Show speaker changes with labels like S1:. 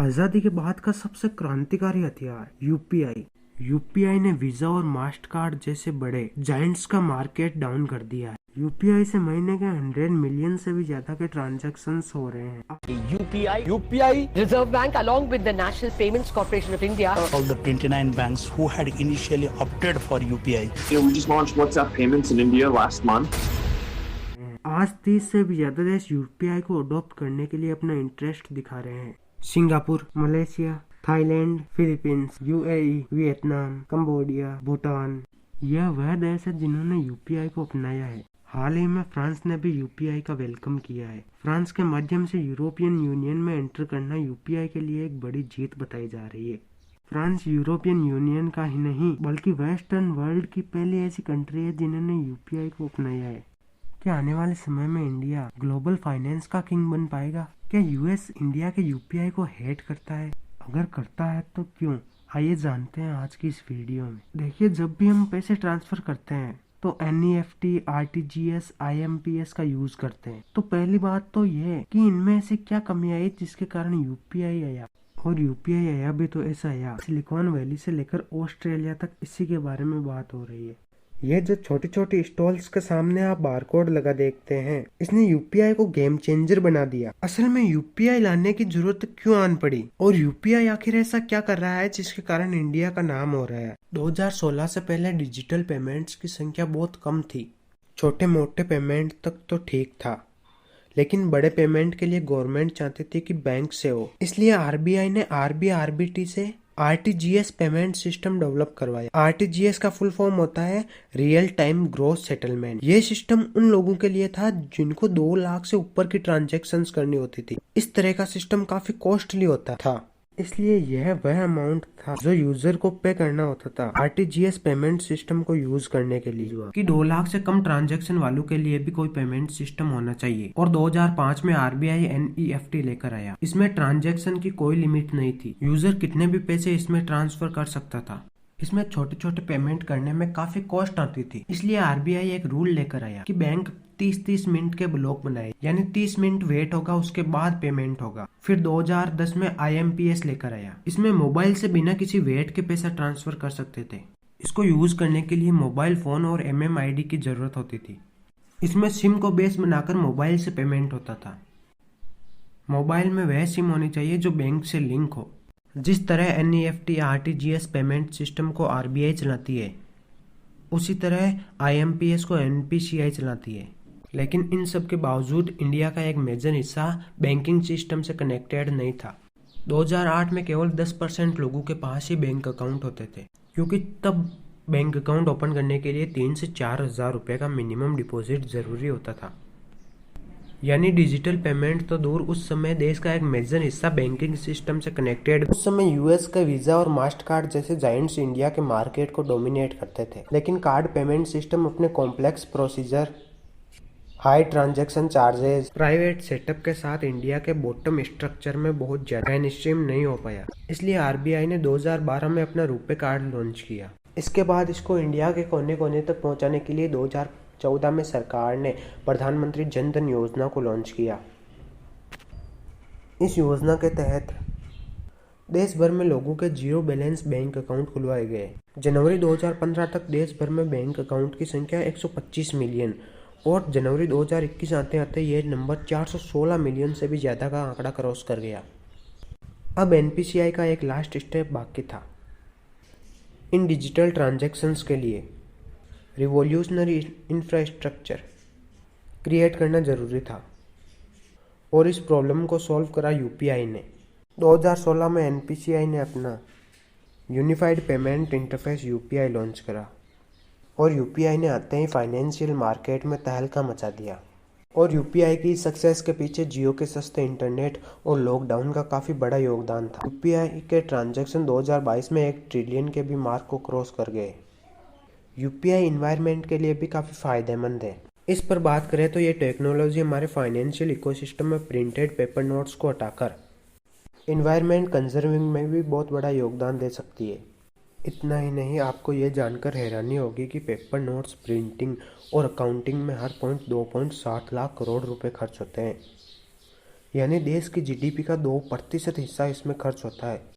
S1: आजादी के बाद का सबसे क्रांतिकारी हथियार यूपीआई। यूपीआई ने वीजा और मास्टर कार्ड जैसे बड़े जायंट्स का मार्केट डाउन कर दिया है। यूपीआई से महीने के 100 मिलियन से भी ज्यादा के ट्रांजैक्शंस हो रहे हैं।
S2: UPI, Reserve Bank along with the National Payments Corporation of India.
S3: All the 29 banks who had initially opted for UPI.
S4: We just launched WhatsApp payments in India last month.
S1: आज 30 से भी ज्यादा देश यूपीआई को adopt करने के लिए अपना इंटरेस्ट दिखा रहे हैं। Singapore, Malaysia, Thailand, Philippines, UAE, Vietnam, Cambodia, Bhutan, यह वह देश है जिन्होंने यूपीआई को अपनाया है। हाल ही में फ्रांस ने भी यूपीआई का वेलकम किया है। फ्रांस के माध्यम से यूरोपियन यूनियन में एंटर करना यूपीआई के लिए एक बड़ी जीत बताई जा रही है। फ्रांस यूरोपियन यूनियन का ही नहीं बल्कि वेस्टर्न वर्ल्ड की पहली ऐसी कंट्री है जिन्होंने यूपीआई को अपनाया है। क्या आने वाले समय में इंडिया ग्लोबल फाइनेंस का किंग बन पाएगा? क्या यूएस इंडिया के यूपीआई को हेट करता है? अगर करता है तो क्यों? आइए जानते हैं आज की इस वीडियो में। देखिए, जब भी हम पैसे ट्रांसफर करते हैं तो एनईएफटी, आरटीजीएस, आईएमपीएस का यूज करते हैं। तो पहली बात तो ये कि इनमें से क्या कमी आई जिसके कारण यूपीआई आया। और यूपीआई आया भी तो ऐसा आया, सिलिकॉन वैली से लेकर ऑस्ट्रेलिया तक इसी के बारे में बात हो रही है। ये जो छोटी छोटी स्टॉल्स के सामने आप बारकोड लगा देखते हैं, इसने यूपीआई को गेम चेंजर बना दिया। असल में यूपीआई लाने की जरूरत क्यों आन पड़ी और यूपीआई आखिर ऐसा क्या कर रहा है जिसके कारण इंडिया का नाम हो रहा है। 2016 से पहले डिजिटल पेमेंट्स की संख्या बहुत कम थी। छोटे मोटे पेमेंट तक तो ठीक था, लेकिन बड़े पेमेंट के लिए गवर्नमेंट चाहती थी कि बैंक से हो। इसलिए आरबीआई ने आरबीटी से आरटीजीएस पेमेंट सिस्टम डेवलप करवाया। आरटीजीएस का फुल फॉर्म होता है रियल टाइम ग्रॉस सेटलमेंट। ये सिस्टम उन लोगों के लिए था जिनको 2 लाख से ऊपर की ट्रांजैक्शंस करनी होती थी। इस तरह का सिस्टम काफी कॉस्टली होता था, इसलिए यह वह अमाउंट था जो यूजर को पे करना होता था आरटीजीएस पेमेंट सिस्टम को यूज करने के लिए। कि 2 लाख से कम ट्रांजैक्शन वालों के लिए भी कोई पेमेंट सिस्टम होना चाहिए। और 2005 में आरबीआई एनईएफटी लेकर आया। इसमें ट्रांजैक्शन की कोई लिमिट नहीं थी, यूजर कितने भी पैसे इसमें ट्रांसफर कर सकता था। इसमें छोटे छोटे पेमेंट करने में काफी कॉस्ट आती थी, इसलिए आरबीआई एक रूल लेकर आया कि बैंक 30-30 मिनट के ब्लॉक बनाए, यानी 30 मिनट वेट होगा, उसके बाद पेमेंट होगा। फिर 2010 में आईएमपीएस लेकर आया। इसमें मोबाइल से बिना किसी वेट के पैसा ट्रांसफर कर सकते थे। इसको यूज करने के लिए मोबाइल फोन और एमएमआईडी की जरूरत होती थी। इसमें सिम को बेस बनाकर मोबाइल से पेमेंट होता था। मोबाइल में वह सिम होनी चाहिए जो बैंक से लिंक हो। जिस तरह एनईएफटी आरटीजीएस पेमेंट सिस्टम को आरबीआई चलाती है, उसी तरह आईएमपीएस को एनपीसीआई चलाती है। लेकिन इन सब के बावजूद इंडिया का एक मेजर हिस्सा बैंकिंग सिस्टम से कनेक्टेड नहीं था। 2008 में केवल 10% लोगों के पास ही बैंक अकाउंट होते थे, क्योंकि तब बैंक अकाउंट ओपन करने के लिए 3 से 4 हज़ार रुपये का मिनिमम डिपॉजिट जरूरी होता था। यानी डिजिटल पेमेंट तो दूर, उस समय देश का एक मेजर हिस्सा बैंकिंग सिस्टम से कनेक्टेड। उस समय यूएस का वीजा और मास्टर कार्ड जैसे जायंट्स इंडिया के मार्केट को डोमिनेट करते थे। लेकिन कार्ड पेमेंट सिस्टम अपने complex procedure, high transaction charges, private setup के साथ इंडिया के बॉटम स्ट्रक्चर में बहुत ज्यादा मेन स्ट्रीम नहीं हो पाया। इसलिए आरबीआई ने 2012 में अपना रुपे कार्ड लॉन्च किया। इसके बाद इसको इंडिया के कोने कोने तक पहुंचाने के लिए 2014 में सरकार ने प्रधानमंत्री जन धन योजना को लॉन्च किया। इस योजना के तहत देश भर में लोगों के जीरो बैलेंस बैंक अकाउंट खुलवाए गए। जनवरी 2015 तक देश भर में बैंक अकाउंट की संख्या 125 मिलियन और जनवरी 2021 आते आते ये नंबर 416 मिलियन से भी ज़्यादा का आंकड़ा क्रॉस कर गया। अब एनपीसीआई का एक लास्ट स्टेप बाकी था। इन डिजिटल ट्रांजैक्शंस के लिए रिवॉल्यूशनरी इंफ्रास्ट्रक्चर क्रिएट करना ज़रूरी था और इस प्रॉब्लम को सॉल्व करा यूपीआई ने। 2016 में एनपीसीआई ने अपना unified payment interface UPI launch करा और यूपीआई ने आते ही फाइनेंशियल मार्केट में तहलका मचा दिया। और यूपीआई की सक्सेस के पीछे जियो के सस्ते इंटरनेट और लॉकडाउन का काफ़ी बड़ा योगदान था। यूपीआई के ट्रांजैक्शन 2022 में 1 ट्रिलियन के भी मार्क को क्रॉस कर गए। यूपीआई इन्वायरमेंट के लिए भी काफ़ी फायदेमंद है। इस पर बात करें तो ये टेक्नोलॉजी हमारे फाइनेंशियल इकोसिस्टम में प्रिंटेड पेपर नोट्स को हटाकर इन्वायरमेंट कंजर्विंग में भी बहुत बड़ा योगदान दे सकती है। इतना ही नहीं, आपको ये जानकर हैरानी होगी कि पेपर नोट्स प्रिंटिंग और अकाउंटिंग में हर पॉइंट 2.7 लाख करोड़ रुपए खर्च होते हैं। यानी देश की जीडीपी का 2% हिस्सा इसमें खर्च होता है।